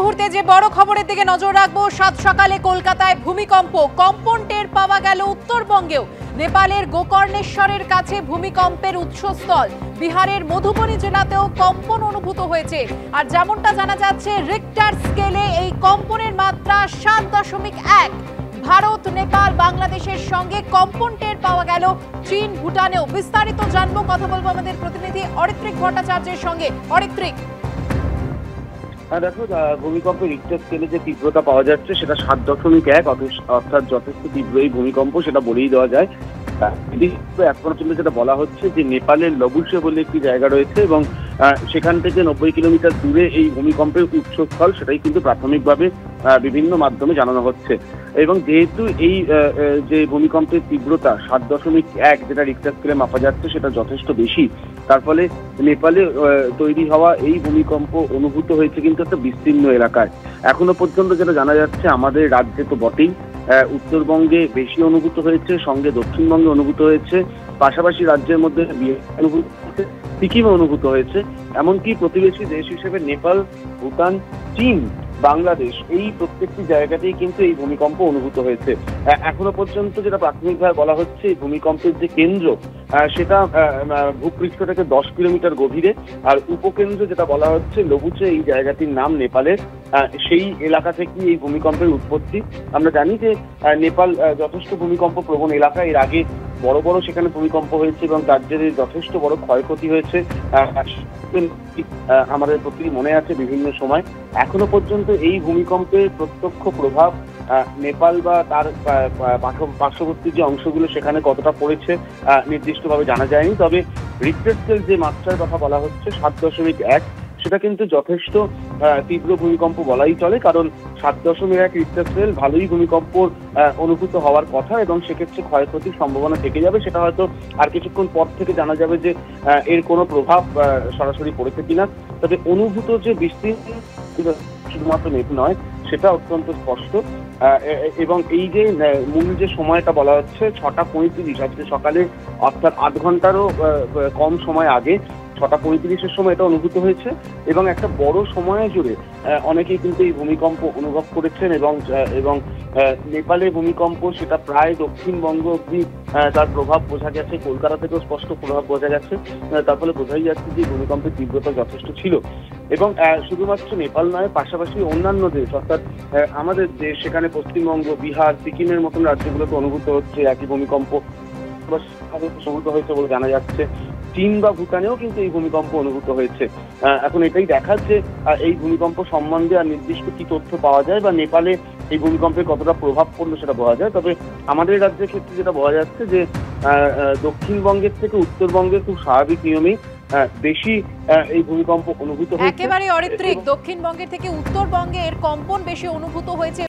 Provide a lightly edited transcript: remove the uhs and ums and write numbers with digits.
মুহূর্তে যে বড় খবরের দিকে নজর রাখবো, সাত সকালে কলকাতায় ভূমিকম্প, কম্পন টের পাওয়া গেল উত্তরবঙ্গেও। নেপালের গোকর্ণেশ্বরের কাছে ভূমিকম্পের উৎসস্থল। বিহারের মধুবনী জেলাতেও কম্পন অনুভূত হয়েছে। আর যেমনটা জানা যাচ্ছে, রিক্টার স্কেলে এই কম্পনের মাত্রা 7.1। ভারত, নেপাল, বাংলাদেশের সঙ্গে কম্পন টের পাওয়া গেল চীন, ভুটানেও। বিস্তারিত জানবো, কথা বলবো আমাদের প্রতিনিধি অরিত্রিক ভট্টাচার্যের সঙ্গে। অরিত্রিক, দেখো, ভূমিকম্পের রিক্টার স্কেলে যে তীব্রতা পাওয়া যাচ্ছে সেটা 7.1, অর্থাৎ যথেষ্ট তীব্র এই ভূমিকম্প, সেটা বলেই দেওয়া যায়। এখন পর্যন্ত যেটা বলা হচ্ছে যে নেপালের লবুসে বলে একটি জায়গা রয়েছে এবং সেখান থেকে 90 কিলোমিটার দূরে এই ভূমিকম্পের উৎসস্থল, সেটাই কিন্তু প্রাথমিকভাবে বিভিন্ন মাধ্যমে জানানো হচ্ছে। এবং যেহেতু এই যে ভূমিকম্পের তীব্রতা 7.1 যেটা রিক্টার স্কেলে মাপা যাচ্ছে, সেটা যথেষ্ট বেশি। তার ফলে নেপালে তৈরি হওয়া এই ভূমিকম্প অনুভূত হয়েছে কিন্তু একটা বিস্তীর্ণ এলাকায়। এখনো পর্যন্ত যেটা জানা যাচ্ছে, আমাদের রাজ্যে তো বটেই, উত্তরবঙ্গে বেশি অনুভূত হয়েছে, সঙ্গে দক্ষিণবঙ্গে অনুভূত হয়েছে, পাশাপাশি রাজ্যের মধ্যে অনুভূত হয়েছে, সিকিমে অনুভূত হয়েছে, এমনকি প্রতিবেশী দেশ হিসেবে নেপাল, ভুটান, চীন, বাংলাদেশ, এই প্রত্যেকটি জায়গাতেই কিন্তু এই ভূমিকম্প অনুভূত হয়েছে। এখনো পর্যন্ত যেটা প্রাথমিকভাবে বলা হচ্ছে, এই ভূমিকম্পের যে কেন্দ্র সেটা ভূপৃষ্ঠ থেকে 10 কিলোমিটার গভীরে, আর উপকেন্দ্র যেটা বলা হচ্ছে লবুচে, এই জায়গাটির নাম নেপালের, সেই এলাকা থেকে এই ভূমিকম্পের উৎপত্তি। আমরা জানি যে নেপাল যথেষ্ট ভূমিকম্প প্রবণ এলাকা। এর আগে বড় বড় সেখানে ভূমিকম্প হয়েছে এবং তার জেরে যথেষ্ট বড় ক্ষয়ক্ষতি হয়েছে, আমাদের প্রতি মনে আছে বিভিন্ন সময়। এখনো পর্যন্ত এই ভূমিকম্পের প্রত্যক্ষ প্রভাব নেপাল বা তার পার্শ্ববর্তী যে অংশগুলো সেখানে কতটা পড়েছে নির্দিষ্টভাবে জানা যায়নি। তবে রিক্টার স্কেল যে মাত্রার কথা বলা হচ্ছে 7.1, সেটা কিন্তু যথেষ্ট তীব্র ভূমিকম্প বলাই চলে, কারণ 7.1 রিক্টার স্কেল ভালোই ভূমিকম্প অনুভূত হওয়ার কথা এবং সেক্ষেত্রে ক্ষয়ক্ষতির সম্ভাবনা থেকে যাবে। সেটা হয়তো আর কিছুক্ষণ পর থেকে জানা যাবে যে এর কোনো প্রভাব সরাসরি পড়েছে কিনা। তবে অনুভূত যে বিস্তীর্ণ শুধুমাত্র নেপ নয়, সেটা অত্যন্ত স্পষ্ট। এবং এই যে মূল যে সময়টা বলা হচ্ছে 6:35, আজকে সকালে, অর্থাৎ 8 ঘন্টারও কম সময় আগে 6:35-এর সময় এটা অনুভূত হয়েছে এবং একটা বড় সময় জুড়ে অনেকেই কিন্তু এই ভূমিকম্প অনুভব করেছেন এবং নেপালে ভূমিকম্প, সেটা প্রায় দক্ষিণবঙ্গ অব্দি তার প্রভাব বোঝা গেছে। কলকাতা থেকেও স্পষ্ট প্রভাব বোঝা গেছে। তার ফলে বোঝাই যাচ্ছে যে ভূমিকম্পের তীব্রতা যথেষ্ট ছিল। এবং শুধুমাত্র নেপাল নয়, পাশাপাশি অন্যান্য দেশ, অর্থাৎ আমাদের দেশ, সেখানে পশ্চিমবঙ্গ, বিহার, সিকিমের মতন রাজ্যগুলোতে অনুভূত হচ্ছে একই ভূমিকম্প অনুভূত হয়েছে বলে জানা যাচ্ছে। চীন বা ভুটানেও কিন্তু এই ভূমিকম্প অনুভূত হয়েছে। এখন এটাই দেখার যে এই ভূমিকম্প সম্বন্ধে আর নির্দিষ্ট কি তথ্য পাওয়া যায় বা নেপালে এই ভূমিকম্পের কতটা প্রভাব পড়লো সেটা বোঝা যায়। তবে আমাদের রাজ্যের ক্ষেত্রে যেটা বোঝা যাচ্ছে যে দক্ষিণবঙ্গের থেকে উত্তরবঙ্গে খুব স্বাভাবিক নিয়মেই বেশি এই ভূমিকম্প অনুভূত হয়েছে। একেবারে অরিত্রিক, দক্ষিণবঙ্গের থেকে উত্তরবঙ্গে এর কম্পন বেশি অনুভূত হয়েছে।